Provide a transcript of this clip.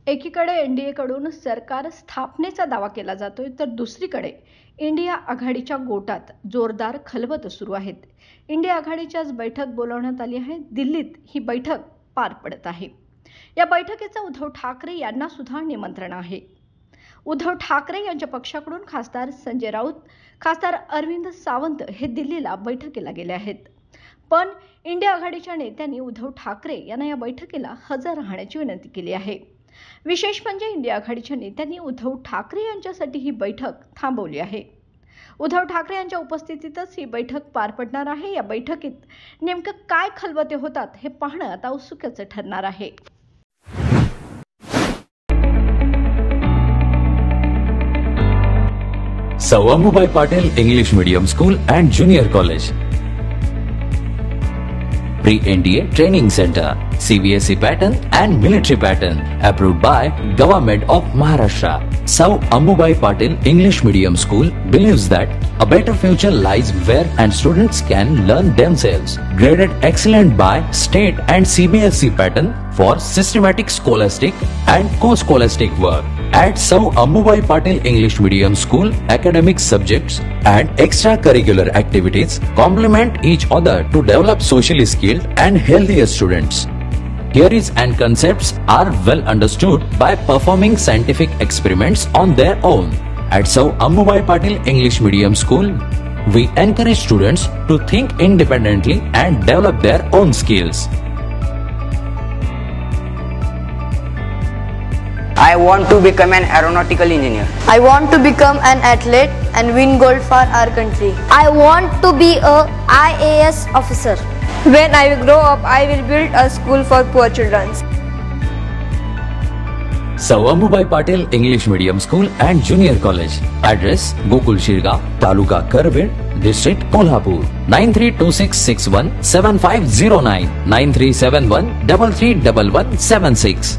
एकीकडे एनडीए कडून सरकार स्थापनेचा दावा केला जातोय, तर दुसरीकडे इंडिया आघाडीच्या गोटात जोरदार खलबत सुरू आहेत. इंडिया आघाडीचीच बैठक बोलावण्यात आली आहे. दिल्लीत ही बैठक पार पडत आहे. या बैठकीचं उद्धव ठाकरे यांना सुद्धा निमंत्रण आहे. उद्धव ठाकरे यांच्या पक्षाकडून खासदार संजय राऊत, खासदार अरविंद सावंत हे दिल्लीला बैठकीला गेले आहेत. पण इंडिया आघाडीच्या नेत्यांनी उद्धव ठाकरे यांना या बैठकीला हजर राहण्याची विनंती केली आहे. विशेष म्हणजे इंडिया आघाडीच्या नेत्यांनी उद्धव ठाकरे यांच्यासाठी ही बैठक थांबवली आहे. उद्धव ठाकरे यांच्या उपस्थितीतच ही बैठक पार पडणार आहे. या बैठकीत नेमकं काय खलबते होतात हे पाहणं आता उत्सुकतेचं ठरणार आहे. सौ अंबुबाई Patil English Medium School and Junior College. Pre-NDA Training Center, CBSE pattern and military pattern, approved by Government of Maharashtra. Sir Ambubai Patil English Medium School believes that a better future lies where and students can learn themselves. Graded excellent by state and CBSE pattern for systematic scholastic and co-scholastic work. At Sir Ambubai Patil English Medium School, academic subjects and extracurricular activities complement each other to develop socially skilled and healthier students. Theories and concepts are well understood by performing scientific experiments on their own. At Sir Ambubai Patil English Medium School, we encourage students to think independently and develop their own skills. I want to become an aeronautical engineer. I want to become an athlete and win gold for our country. I want to be a IAS officer. When I grow up, I will build a school for poor children. Sir Ambubai Patil English Medium School and Junior College. Address: Gokul Shirga, Taluka Karved, District Kolhapur. 9326617509, 9371331176.